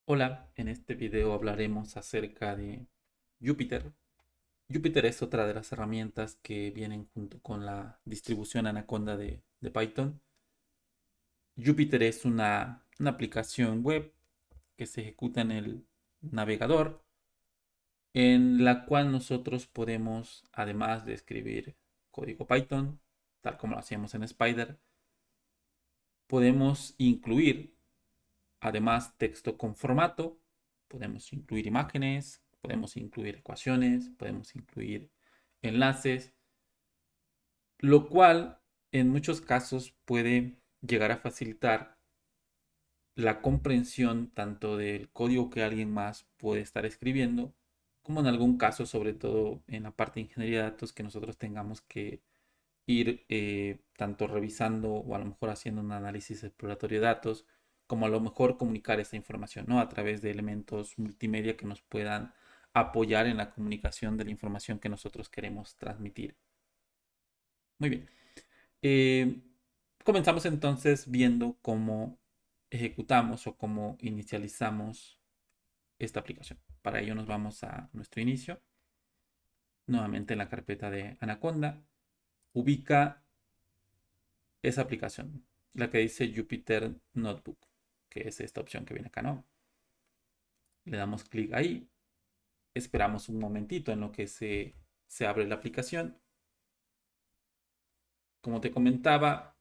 Hola, en este video hablaremos acerca de Jupyter. Jupyter es otra de las herramientas que vienen junto con la distribución Anaconda de Python. Jupyter es una aplicación web que se ejecuta en el navegador, en la cual nosotros podemos, además de escribir código Python, tal como lo hacíamos en Spider, podemos incluir además texto con formato, podemos incluir imágenes, podemos incluir ecuaciones, podemos incluir enlaces, lo cual en muchos casos puede llegar a facilitar la comprensión tanto del código que alguien más puede estar escribiendo, como en algún caso, sobre todo en la parte de ingeniería de datos, que nosotros tengamos que ir tanto revisando o a lo mejor haciendo un análisis exploratorio de datos, como a lo mejor comunicar esta información, ¿no? A través de elementos multimedia que nos puedan apoyar en la comunicación de la información que nosotros queremos transmitir. Muy bien. Eh, Comenzamos entonces viendo cómo ejecutamos o cómo inicializamos esta aplicación. Para ello nos vamos a nuestro inicio, nuevamente en la carpeta de Anaconda. Ubica esa aplicación, la que dice Jupyter Notebook, que es esta opción que viene acá, ¿no? Le damos clic ahí, esperamos un momentito en lo que se abre la aplicación. Como te comentaba,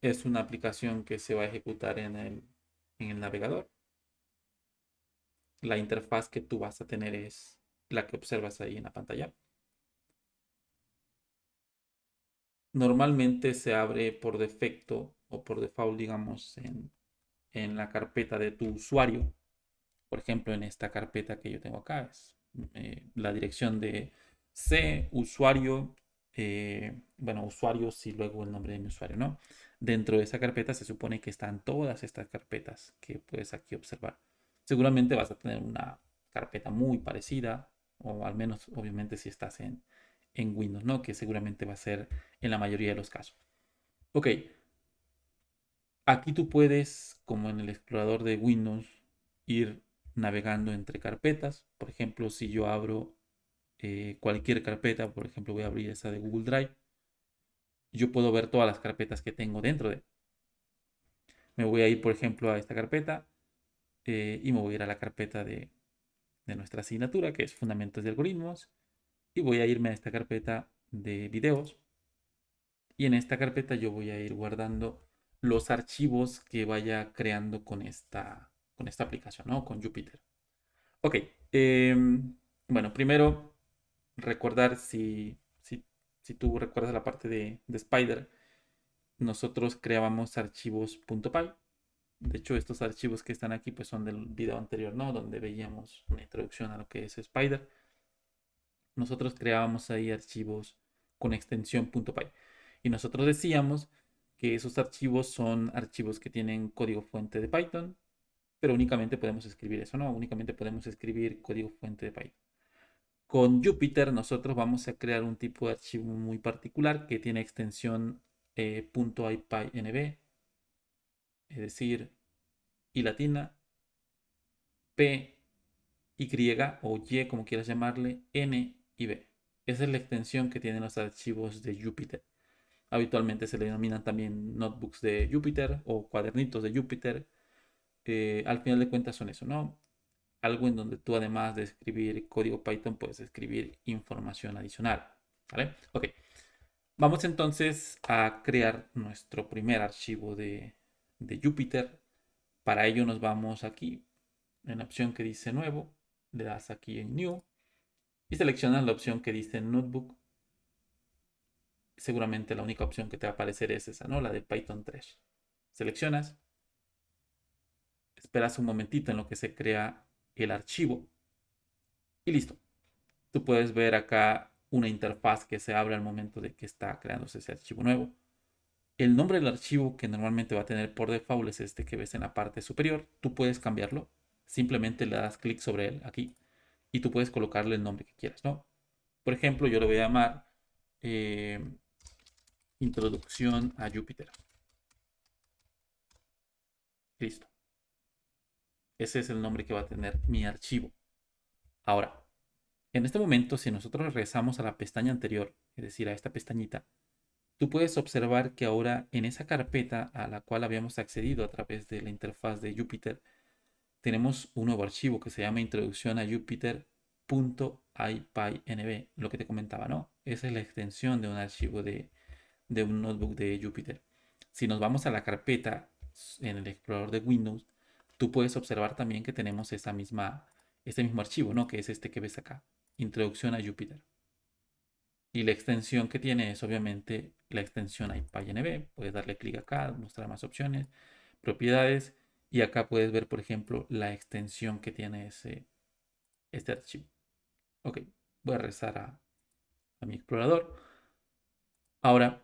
es una aplicación que se va a ejecutar en el navegador. La interfaz que tú vas a tener es la que observas ahí en la pantalla. Normalmente se abre por defecto o por default, digamos, en la carpeta de tu usuario. Por ejemplo, en esta carpeta que yo tengo acá es la dirección de C, usuario, bueno, usuarios y luego el nombre de mi usuario, ¿no? Dentro de esa carpeta se supone que están todas estas carpetas que puedes aquí observar. Seguramente vas a tener una carpeta muy parecida, o al menos, obviamente, si estás en Windows, ¿no? Que seguramente va a ser en la mayoría de los casos. Ok, aquí tú puedes, como en el explorador de Windows, ir navegando entre carpetas. Por ejemplo, si yo abro cualquier carpeta, por ejemplo, voy a abrir esa de Google Drive, yo puedo ver todas las carpetas que tengo dentro de. Me voy a ir, por ejemplo, a esta carpeta y me voy a ir a la carpeta de nuestra asignatura, que es Fundamentos de Algoritmos, y voy a irme a esta carpeta de videos. Y en esta carpeta yo voy a ir guardando los archivos que vaya creando con esta aplicación, ¿no? Con Jupyter. Ok. Bueno, primero recordar si tú recuerdas la parte de Spider, nosotros creábamos archivos .py. De hecho, estos archivos que están aquí pues son del video anterior, ¿no? Donde veíamos una introducción a lo que es Spider. Nosotros creábamos ahí archivos con extensión .py. Y nosotros decíamos que esos archivos son archivos que tienen código fuente de Python, pero únicamente podemos escribir eso, ¿no? Únicamente podemos escribir código fuente de Python. Con Jupyter nosotros vamos a crear un tipo de archivo muy particular que tiene extensión .ipynb, es decir, i latina, p, y o y, como quieras llamarle, n y b. Esa es la extensión que tienen los archivos de Jupyter. Habitualmente se le denominan también notebooks de Jupyter o cuadernitos de Jupyter. Al final de cuentas son eso, ¿no? Algo en donde tú, además de escribir código Python, puedes escribir información adicional. ¿Vale? Ok. Vamos entonces a crear nuestro primer archivo de Jupyter. Para ello nos vamos aquí en la opción que dice nuevo, le das aquí en New y seleccionas la opción que dice Notebook. Seguramente la única opción que te va a aparecer es esa, ¿no? La de Python 3. Seleccionas, esperas un momentito en lo que se crea el archivo y listo. Tú puedes ver acá una interfaz que se abre al momento de que está creándose ese archivo nuevo. El nombre del archivo que normalmente va a tener por default es este que ves en la parte superior. Tú puedes cambiarlo. Simplemente le das clic sobre él aquí y tú puedes colocarle el nombre que quieras, ¿no? Por ejemplo, yo lo voy a llamar eh, Introducción a Jupyter. Listo. Ese es el nombre que va a tener mi archivo. Ahora, en este momento, si nosotros regresamos a la pestaña anterior, es decir, a esta pestañita, tú puedes observar que ahora en esa carpeta a la cual habíamos accedido a través de la interfaz de Jupyter, tenemos un nuevo archivo que se llama introducción a Jupyter.ipynb, lo que te comentaba, ¿no? Esa es la extensión de un archivo de un notebook de Jupyter. Si nos vamos a la carpeta en el explorador de Windows, tú puedes observar también que tenemos este mismo archivo, ¿no? Que es este que ves acá, introducción a Jupyter. Y la extensión que tiene es obviamente la extensión IPynb. Puedes darle clic acá, mostrar más opciones, propiedades. Y acá puedes ver, por ejemplo, la extensión que tiene este archivo. Ok, voy a regresar a mi explorador. Ahora,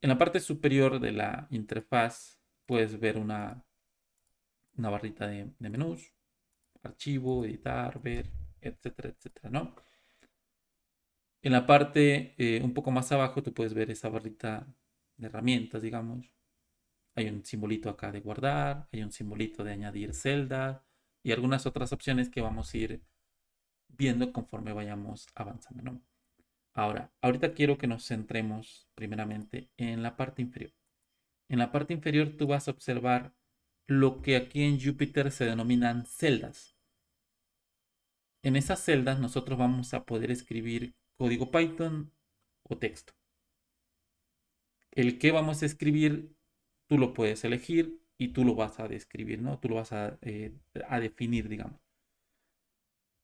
en la parte superior de la interfaz puedes ver una barrita de menús, archivo, editar, ver, etcétera, etcétera, ¿no? En la parte un poco más abajo tú puedes ver esa barrita de herramientas, digamos. Hay un simbolito acá de guardar, hay un simbolito de añadir celda y algunas otras opciones que vamos a ir viendo conforme vayamos avanzando, ¿no? Ahora, ahorita quiero que nos centremos primeramente en la parte inferior. En la parte inferior tú vas a observar lo que aquí en Jupyter se denominan celdas. En esas celdas nosotros vamos a poder escribir código Python o texto. El que vamos a escribir, tú lo puedes elegir y tú lo vas a describir, ¿no? Tú lo vas a definir, digamos.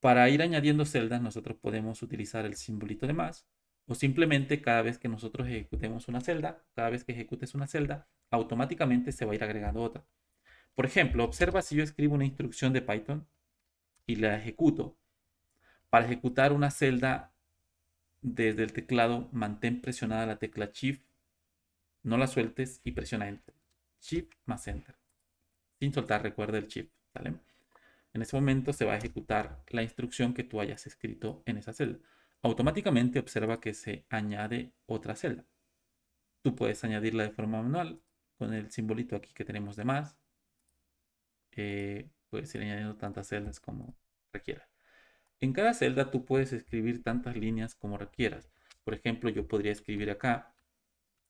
Para ir añadiendo celdas, nosotros podemos utilizar el simbolito de más o simplemente cada vez que nosotros ejecutemos una celda, cada vez que ejecutes una celda, automáticamente se va a ir agregando otra. Por ejemplo, observa si yo escribo una instrucción de Python y la ejecuto. Para ejecutar una celda desde el teclado, mantén presionada la tecla Shift, no la sueltes y presiona Enter. Shift más Enter. Sin soltar, recuerda el Shift. ¿Vale? En ese momento se va a ejecutar la instrucción que tú hayas escrito en esa celda. Automáticamente observa que se añade otra celda. Tú puedes añadirla de forma manual con el simbolito aquí que tenemos de más. Puedes ir añadiendo tantas celdas como requieras. En cada celda tú puedes escribir tantas líneas como requieras. Por ejemplo, yo podría escribir acá.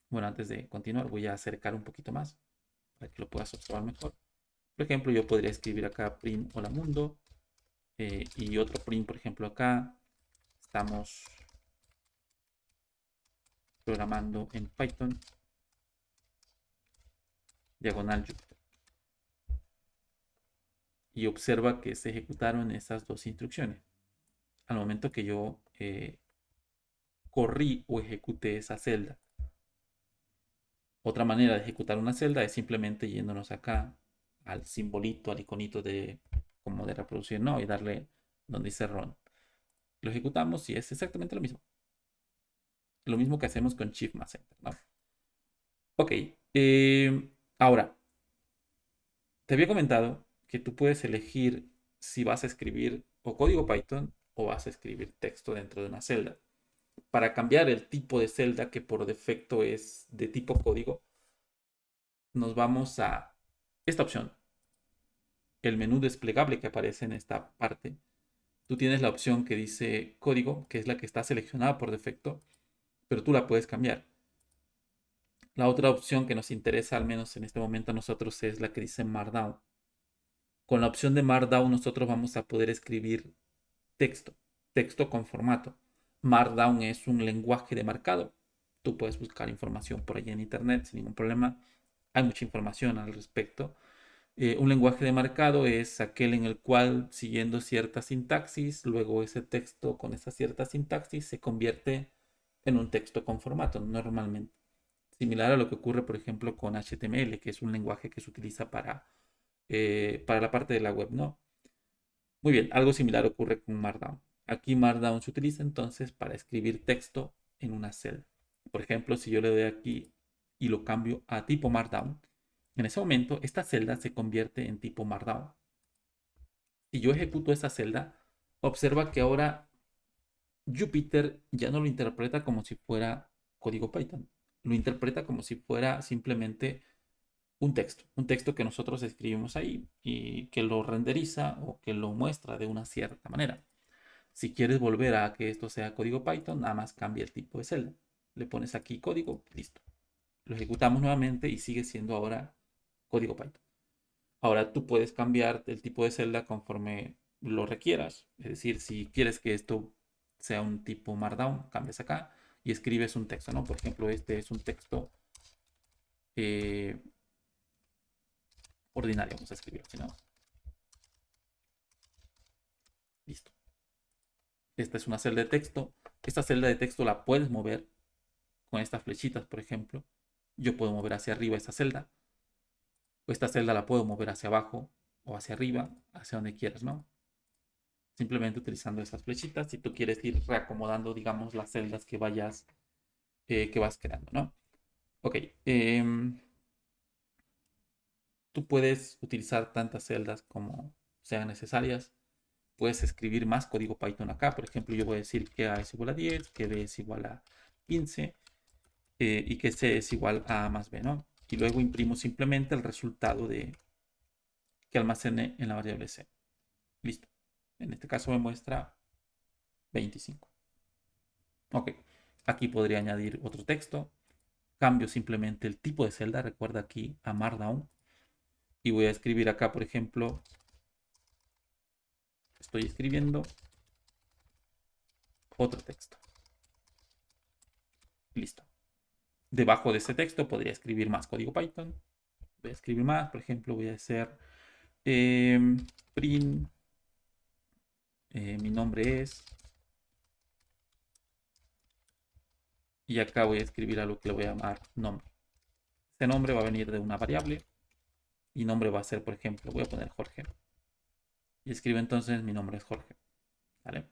Bueno, antes de continuar, voy a acercar un poquito más para que lo puedas observar mejor. Por ejemplo, yo podría escribir acá print hola mundo y otro print, por ejemplo, acá estamos programando en Python diagonal Jupyter. Y observa que se ejecutaron esas dos instrucciones. Al momento que yo corrí o ejecuté esa celda. Otra manera de ejecutar una celda es simplemente yéndonos acá al simbolito, al iconito de como de reproducir, no, y darle donde dice run. Lo ejecutamos y es exactamente lo mismo. Lo mismo que hacemos con Shift más Enter, ¿no? Ok, ahora, te había comentado que tú puedes elegir si vas a escribir o código Python o vas a escribir texto dentro de una celda. Para cambiar el tipo de celda que por defecto es de tipo código, nos vamos a esta opción, el menú desplegable que aparece en esta parte. Tú tienes la opción que dice código, que es la que está seleccionada por defecto, pero tú la puedes cambiar. La otra opción que nos interesa, al menos en este momento a nosotros, es la que dice Markdown. Con la opción de Markdown nosotros vamos a poder escribir texto con formato. Markdown es un lenguaje de marcado. Tú puedes buscar información por ahí en internet sin ningún problema. Hay mucha información al respecto. Un lenguaje de marcado es aquel en el cual, siguiendo cierta sintaxis, luego ese texto con esa cierta sintaxis se convierte en un texto con formato, normalmente. Similar a lo que ocurre, por ejemplo, con HTML, que es un lenguaje que se utiliza para la parte de la web, ¿no? Muy bien, algo similar ocurre con Markdown. Aquí Markdown se utiliza entonces para escribir texto en una celda. Por ejemplo, si yo le doy aquí y lo cambio a tipo Markdown, en ese momento esta celda se convierte en tipo Markdown. Si yo ejecuto esa celda, observa que ahora Jupyter ya no lo interpreta como si fuera código Python. Lo interpreta como si fuera simplemente un texto que nosotros escribimos ahí y que lo renderiza o que lo muestra de una cierta manera. Si quieres volver a que esto sea código Python, nada más cambia el tipo de celda. Le pones aquí código, listo. Lo ejecutamos nuevamente y sigue siendo ahora código Python. Ahora tú puedes cambiar el tipo de celda conforme lo requieras. Es decir, si quieres que esto sea un tipo Markdown, cambias acá y escribes un texto, ¿no? Por ejemplo, este es un texto eh, ordinario, vamos a escribir, si no. Listo. Esta es una celda de texto. Esta celda de texto la puedes mover con estas flechitas, por ejemplo. Yo puedo mover hacia arriba esta celda. O esta celda la puedo mover hacia abajo o hacia arriba, hacia donde quieras, ¿no? Simplemente utilizando esas flechitas si tú quieres ir reacomodando, digamos, las celdas que vas creando, ¿no? Ok. Tú puedes utilizar tantas celdas como sean necesarias. Puedes escribir más código Python acá. Por ejemplo, yo voy a decir que A es igual a 10, que B es igual a 15 y que C es igual a A más B, ¿no? Y luego imprimo simplemente el resultado que almacené en la variable C. Listo. En este caso me muestra 25. Ok. Aquí podría añadir otro texto. Cambio simplemente el tipo de celda. Recuerda aquí a Markdown. Y voy a escribir acá, por ejemplo, estoy escribiendo otro texto. Listo. Debajo de ese texto podría escribir más código Python. Voy a escribir más. Por ejemplo, voy a hacer print. Mi nombre es. Y acá voy a escribir algo que le voy a llamar nombre. Este nombre va a venir de una variable. Y nombre va a ser, por ejemplo, voy a poner Jorge. Y escribo entonces mi nombre es Jorge. ¿Vale?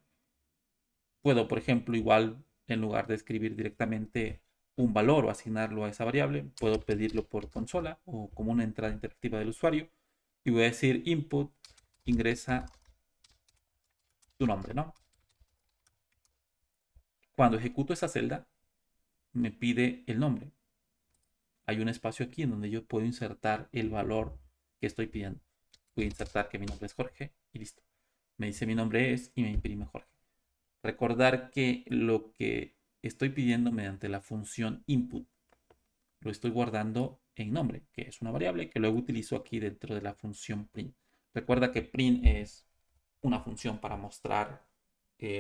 Puedo, por ejemplo, igual en lugar de escribir directamente un valor o asignarlo a esa variable, puedo pedirlo por consola o como una entrada interactiva del usuario. Y voy a decir input, ingresa tu nombre, ¿no? Cuando ejecuto esa celda, me pide el nombre. Hay un espacio aquí en donde yo puedo insertar el valor que estoy pidiendo. Voy a insertar que mi nombre es Jorge y listo. Me dice mi nombre es y me imprime Jorge. Recordar que lo que estoy pidiendo mediante la función input lo estoy guardando en nombre, que es una variable que luego utilizo aquí dentro de la función print. Recuerda que print es una función para mostrar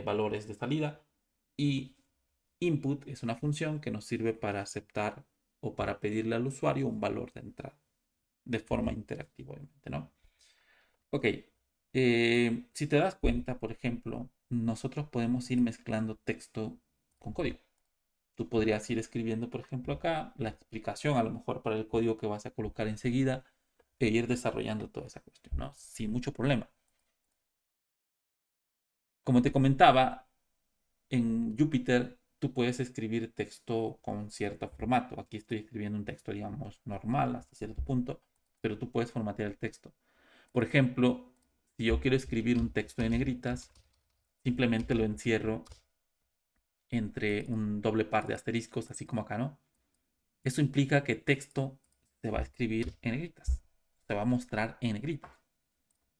valores de salida y input es una función que nos sirve para aceptar o para pedirle al usuario un valor de entrada de forma interactiva, obviamente, ¿no? Ok, si te das cuenta, por ejemplo, nosotros podemos ir mezclando texto con código. Tú podrías ir escribiendo, por ejemplo, acá la explicación, a lo mejor para el código que vas a colocar enseguida, e ir desarrollando toda esa cuestión, ¿no? Sin mucho problema. Como te comentaba, en Jupyter tú puedes escribir texto con cierto formato. Aquí estoy escribiendo un texto, digamos, normal hasta cierto punto, pero tú puedes formatear el texto. Por ejemplo, si yo quiero escribir un texto en negritas, simplemente lo encierro entre un doble par de asteriscos, así como acá, ¿no? Eso implica que texto se va a escribir en negritas, se va a mostrar en negritas.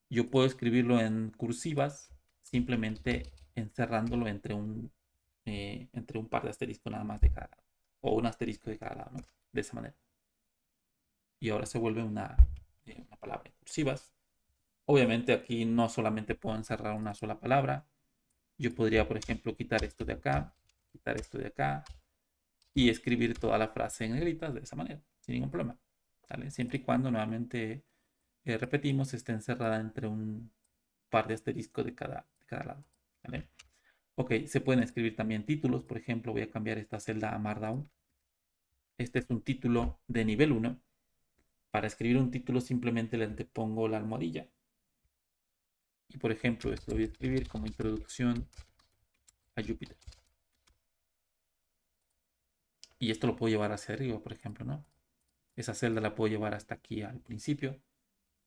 Yo puedo escribirlo en cursivas, simplemente encerrándolo entre un par de asteriscos nada más de cada lado, o un asterisco de cada lado, ¿no? De esa manera. Y ahora se vuelve una palabra en cursivas. Obviamente aquí no solamente puedo encerrar una sola palabra. Yo podría, por ejemplo, quitar esto de acá, quitar esto de acá y escribir toda la frase en negritas de esa manera, sin ningún problema. ¿Vale? Siempre y cuando nuevamente repetimos, esté encerrada entre un par de asteriscos de cada lado. ¿Vale? Ok, se pueden escribir también títulos. Por ejemplo, voy a cambiar esta celda a Markdown. Este es un título de nivel 1. Para escribir un título simplemente le antepongo la almohadilla. Y por ejemplo, esto lo voy a escribir como introducción a Jupyter. Y esto lo puedo llevar hacia arriba, por ejemplo, ¿no? Esa celda la puedo llevar hasta aquí al principio.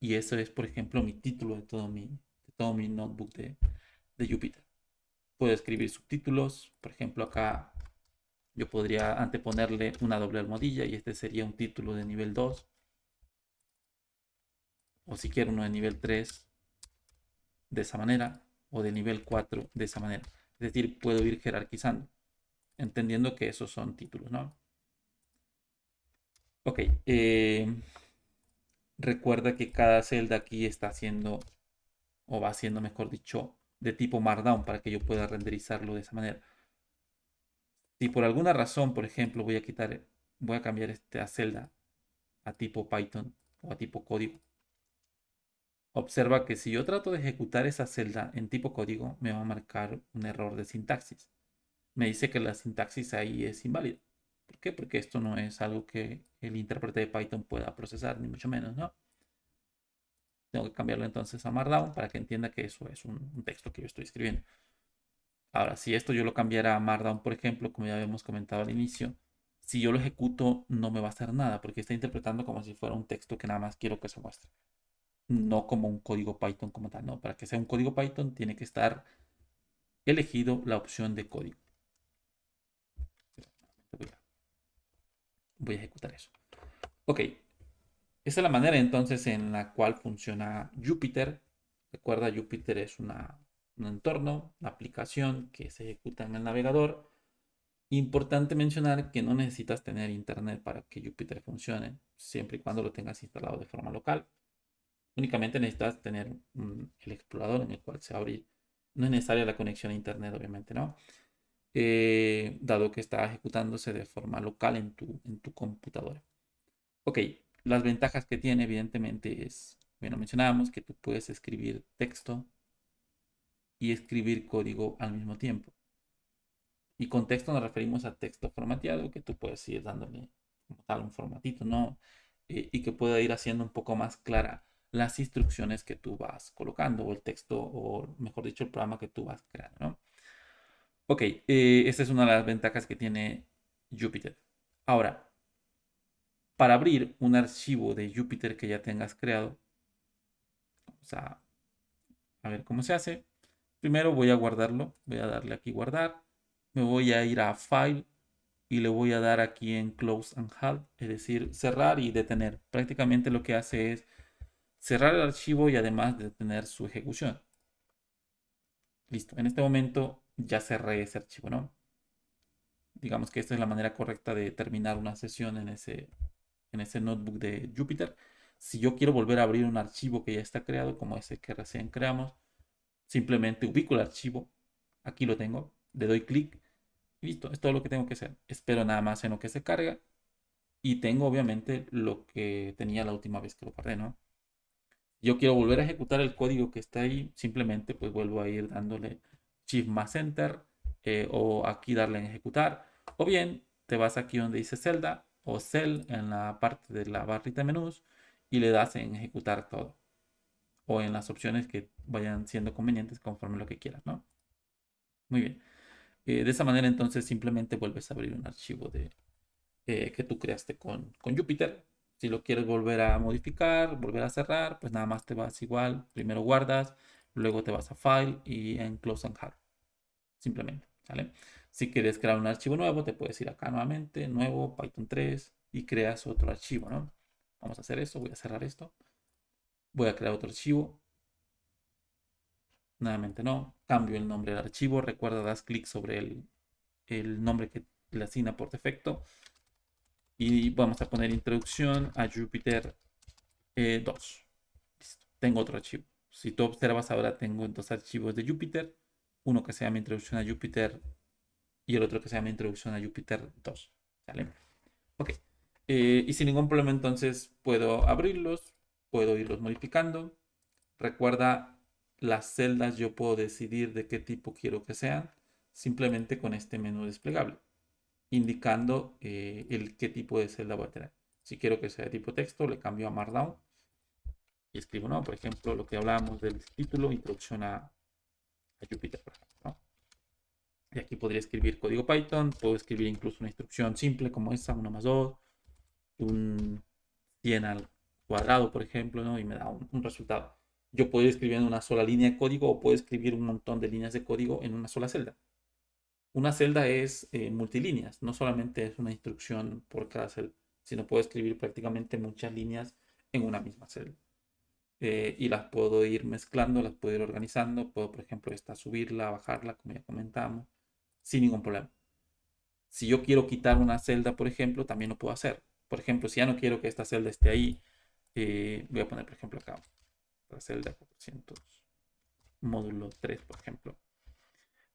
Y eso es, por ejemplo, mi título de todo mi notebook de Jupyter. Puedo escribir subtítulos. Por ejemplo, acá yo podría anteponerle una doble almohadilla y este sería un título de nivel 2. O si quiero uno de nivel 3 de esa manera, o de nivel 4 de esa manera. Es decir, puedo ir jerarquizando, entendiendo que esos son títulos, ¿no? Ok, recuerda que cada celda aquí está haciendo, o va haciendo, mejor dicho, de tipo Markdown para que yo pueda renderizarlo de esa manera. Si por alguna razón, por ejemplo, voy a cambiar esta celda a tipo Python o a tipo código, observa que si yo trato de ejecutar esa celda en tipo código, me va a marcar un error de sintaxis. Me dice que la sintaxis ahí es inválida. ¿Por qué? Porque esto no es algo que el intérprete de Python pueda procesar, ni mucho menos, ¿no? Tengo que cambiarlo entonces a Markdown para que entienda que eso es un texto que yo estoy escribiendo. Ahora, si esto yo lo cambiara a Markdown, por ejemplo, como ya habíamos comentado al inicio, si yo lo ejecuto no me va a hacer nada porque está interpretando como si fuera un texto que nada más quiero que se muestre. No como un código Python como tal, no. Para que sea un código Python tiene que estar elegido la opción de código. Voy a ejecutar eso. Ok, esa es la manera entonces en la cual funciona Jupyter. Recuerda, Jupyter es un entorno, una aplicación que se ejecuta en el navegador. Importante mencionar que no necesitas tener internet para que Jupyter funcione, siempre y cuando lo tengas instalado de forma local. Únicamente necesitas tener el explorador en el cual se va a abrir. No es necesaria la conexión a internet, obviamente, ¿no? Dado que está ejecutándose de forma local en tu computadora. Ok, las ventajas que tiene, evidentemente, es, bueno, mencionábamos que tú puedes escribir texto y escribir código al mismo tiempo. Y con texto nos referimos a texto formateado, que tú puedes ir dándole como tal un formatito, ¿no? Y que pueda ir haciendo un poco más clara las instrucciones que tú vas colocando, o el texto, o mejor dicho, el programa que tú vas creando, ¿no? Ok, esta es una de las ventajas que tiene Jupyter. Ahora, para abrir un archivo de Jupyter que ya tengas creado, vamos a ver cómo se hace. Primero voy a guardarlo, voy a darle aquí guardar, me voy a ir a File y le voy a dar aquí en Close and Halt, es decir, cerrar y detener. Prácticamente lo que hace es cerrar el archivo y además detener su ejecución. Listo, en este momento ya cerré ese archivo, ¿no? Digamos que esta es la manera correcta de terminar una sesión en ese notebook de Jupyter. Si yo quiero volver a abrir un archivo que ya está creado, como ese que recién creamos, simplemente ubico el archivo, aquí lo tengo, le doy clic y listo, es todo lo que tengo que hacer. Espero nada más en lo que se carga y tengo obviamente lo que tenía la última vez que lo guardé, ¿no? Yo quiero volver a ejecutar el código que está ahí, simplemente pues vuelvo a ir dándole Shift más Enter o aquí darle en ejecutar. O bien te vas aquí donde dice celda o cell en la parte de la barrita de menús y le das en ejecutar todo. O en las opciones que vayan siendo convenientes conforme lo que quieras, ¿no? Muy bien. De esa manera entonces simplemente vuelves a abrir un archivo que tú creaste con Jupyter. Si lo quieres volver a modificar, volver a cerrar, pues nada más te vas igual. Primero guardas, luego te vas a File y en Close and Hard. Simplemente, ¿vale? Si quieres crear un archivo nuevo, te puedes ir acá nuevamente, nuevo, Python 3 y creas otro archivo, ¿no? Vamos a hacer eso, voy a cerrar esto. Voy a crear otro archivo. Nuevamente no, cambio el nombre del archivo. Recuerda, das clic sobre el nombre que le asigna por defecto. Y vamos a poner introducción a Jupyter 2. Listo. Tengo otro archivo. Si tú observas ahora tengo dos archivos de Jupyter. Uno que se llama introducción a Jupyter y el otro que se llama introducción a Jupyter 2. ¿Sale? Ok. Y sin ningún problema entonces puedo abrirlos, puedo irlos modificando. Recuerda, las celdas yo puedo decidir de qué tipo quiero que sean simplemente con este menú desplegable, indicando el qué tipo de celda voy a tener. Si quiero que sea de tipo texto, le cambio a Markdown y escribo, ¿no? Por ejemplo, lo que hablábamos del título, introducción a Jupyter, por ejemplo, ¿no? Y aquí podría escribir código Python, puedo escribir incluso una instrucción simple como esta, 1 más 2, un 100 al cuadrado, por ejemplo, ¿no? Y me da un resultado. Yo puedo ir escribiendo una sola línea de código o puedo escribir un montón de líneas de código en una sola celda. Una celda es multilíneas, no solamente es una instrucción por cada celda, sino puedo escribir prácticamente muchas líneas en una misma celda. y las puedo ir mezclando, las puedo ir organizando. Puedo, por ejemplo, esta subirla, bajarla, como ya comentamos, sin ningún problema. Si yo quiero quitar una celda, por ejemplo, también lo puedo hacer. Por ejemplo, si ya no quiero que esta celda esté ahí, voy a poner, por ejemplo, acá la celda 400, módulo 3, por ejemplo.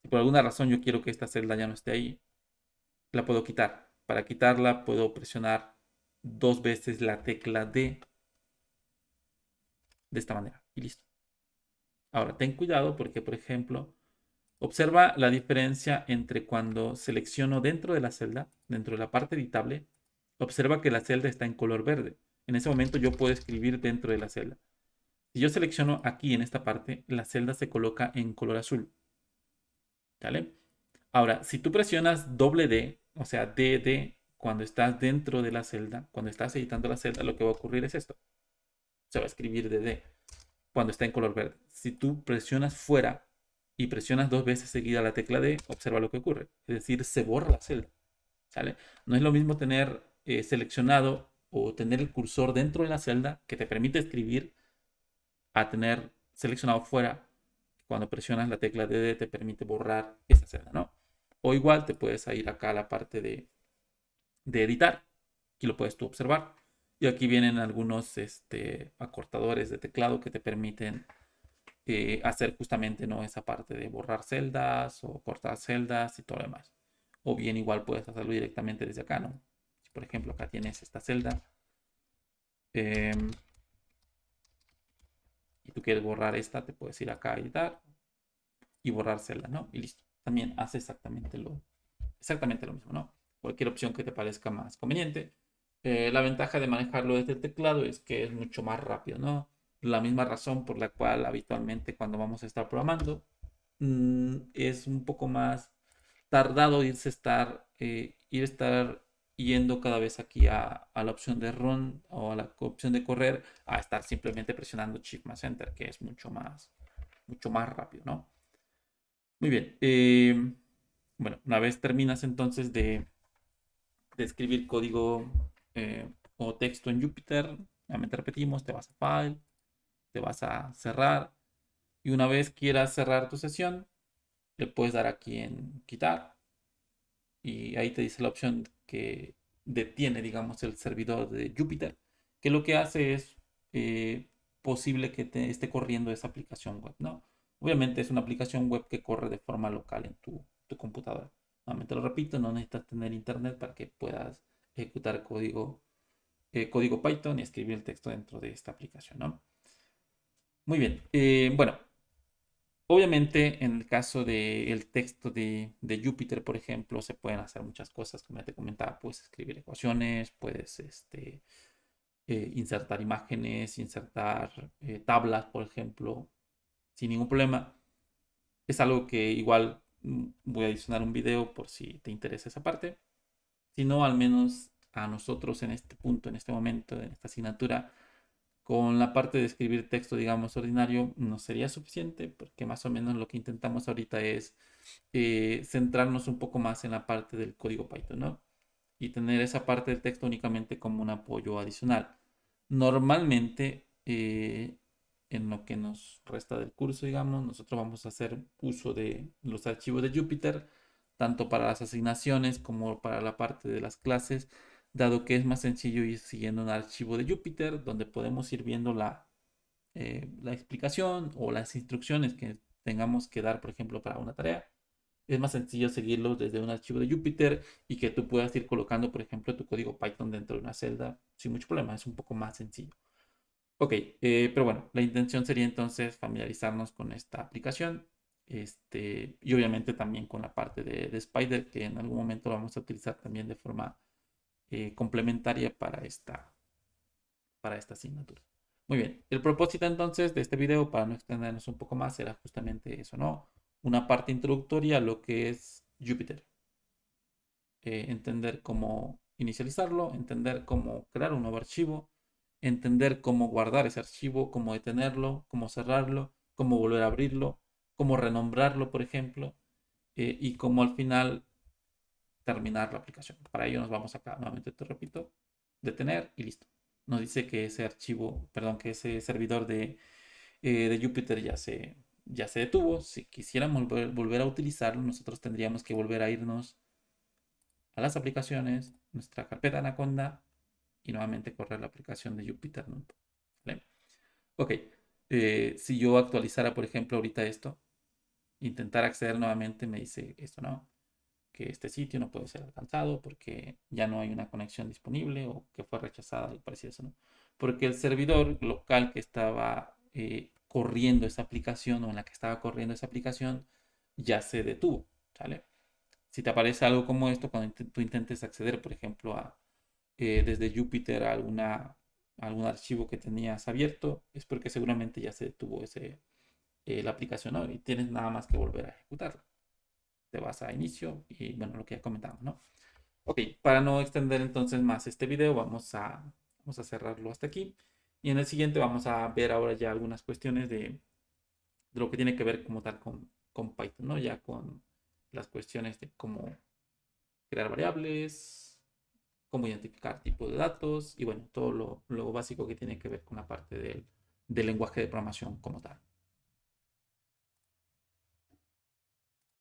Si por alguna razón yo quiero que esta celda ya no esté ahí, la puedo quitar. Para quitarla puedo presionar 2 veces la tecla D de esta manera y listo. Ahora, ten cuidado porque, por ejemplo, observa la diferencia entre cuando selecciono dentro de la celda, dentro de la parte editable, observa que la celda está en color verde. En ese momento yo puedo escribir dentro de la celda. Si yo selecciono aquí en esta parte, la celda se coloca en color azul. ¿Vale? Ahora, si tú presionas doble D, o sea, DD, cuando estás dentro de la celda, cuando estás editando la celda, lo que va a ocurrir es esto. Se va a escribir DD cuando está en color verde. Si tú presionas fuera y presionas 2 veces seguida la tecla D, observa lo que ocurre. Es decir, se borra la celda. ¿Sale? No es lo mismo tener seleccionado o tener el cursor dentro de la celda que te permite escribir a tener seleccionado fuera. Cuando presionas la tecla DD te permite borrar esa celda, ¿no? O igual te puedes ir acá a la parte de editar. Aquí lo puedes tú observar. Y aquí vienen algunos acortadores de teclado que te permiten hacer justamente, ¿no?, esa parte de borrar celdas o cortar celdas y todo lo demás. O bien igual puedes hacerlo directamente desde acá, ¿no? Si por ejemplo acá tienes esta celda y tú quieres borrar esta, te puedes ir acá a editar y borrar celda, ¿no? Y listo. También hace exactamente lo mismo, ¿no? Cualquier opción que te parezca más conveniente. La ventaja de manejarlo desde el teclado es que es mucho más rápido, ¿no? La misma razón por la cual habitualmente cuando vamos a estar programando es un poco más tardado estar yendo cada vez aquí a la opción de run o a la opción de correr, a estar simplemente presionando Shift más Enter, que es mucho más rápido, ¿no? Muy bien. Bueno, una vez terminas entonces de escribir código o texto en Jupyter, nuevamente repetimos, te vas a File, te vas a cerrar y una vez quieras cerrar tu sesión, le puedes dar aquí en quitar y ahí te dice la opción que detiene, digamos, el servidor de Jupyter, que lo que hace es posible que te esté corriendo esa aplicación web, ¿no? Obviamente es una aplicación web que corre de forma local en tu computadora. Nuevamente lo repito, no necesitas tener internet para que puedas ejecutar código Python y escribir el texto dentro de esta aplicación, ¿no? Muy bien. Bueno, obviamente, en el caso del texto de Jupyter, por ejemplo, se pueden hacer muchas cosas, como ya te comentaba, puedes escribir ecuaciones, puedes insertar imágenes, insertar tablas, por ejemplo, sin ningún problema. Es algo que igual voy a adicionar un video por si te interesa esa parte. Si no, al menos a nosotros en este punto, en este momento, en esta asignatura, con la parte de escribir texto, digamos, ordinario, no sería suficiente, porque más o menos lo que intentamos ahorita es centrarnos un poco más en la parte del código Python, ¿no? Y tener esa parte del texto únicamente como un apoyo adicional. Normalmente, en lo que nos resta del curso, digamos, nosotros vamos a hacer uso de los archivos de Jupyter, tanto para las asignaciones como para la parte de las clases, dado que es más sencillo ir siguiendo un archivo de Jupyter donde podemos ir viendo la explicación o las instrucciones que tengamos que dar, por ejemplo, para una tarea. Es más sencillo seguirlos desde un archivo de Jupyter y que tú puedas ir colocando, por ejemplo, tu código Python dentro de una celda sin mucho problema. Es un poco más sencillo. Ok, pero bueno, la intención sería entonces familiarizarnos con esta aplicación. Y obviamente también con la parte de Spider, que en algún momento lo vamos a utilizar también de forma complementaria para esta asignatura. Muy bien, el propósito entonces de este video, para no extendernos un poco más, era justamente eso, ¿no? Una parte introductoria a lo que es Jupyter. Entender cómo inicializarlo, entender cómo crear un nuevo archivo, entender cómo guardar ese archivo, cómo detenerlo, cómo cerrarlo, cómo volver a abrirlo, cómo renombrarlo, por ejemplo, y cómo al final terminar la aplicación. Para ello nos vamos acá, nuevamente te repito, detener y listo. nos dice que ese archivo, perdón, que ese servidor de Jupyter ya se detuvo. Si quisiéramos volver a utilizarlo, nosotros tendríamos que volver a irnos a las aplicaciones, nuestra carpeta Anaconda y nuevamente correr la aplicación de Jupyter Notebook. ¿Vale? Ok, si yo actualizara, por ejemplo, ahorita esto, intentar acceder nuevamente, me dice esto, ¿no? Que este sitio no puede ser alcanzado porque ya no hay una conexión disponible o que fue rechazada, algo parecido a eso, ¿no? Porque el servidor local que estaba corriendo esa aplicación o en la que estaba corriendo esa aplicación ya se detuvo, ¿sale? Si te aparece algo como esto, cuando tú intentes acceder, por ejemplo, desde Jupyter a algún archivo que tenías abierto, es porque seguramente ya se detuvo la aplicación, ¿no? Y tienes nada más que volver a ejecutarla. Te vas a inicio y bueno, lo que ya comentamos, ¿no? Ok, para no extender entonces más este video, vamos a cerrarlo hasta aquí. Y en el siguiente vamos a ver ahora ya algunas cuestiones de lo que tiene que ver como tal con Python, ¿no? Ya con las cuestiones de cómo crear variables, cómo identificar tipos de datos y bueno, todo lo básico que tiene que ver con la parte del lenguaje de programación como tal.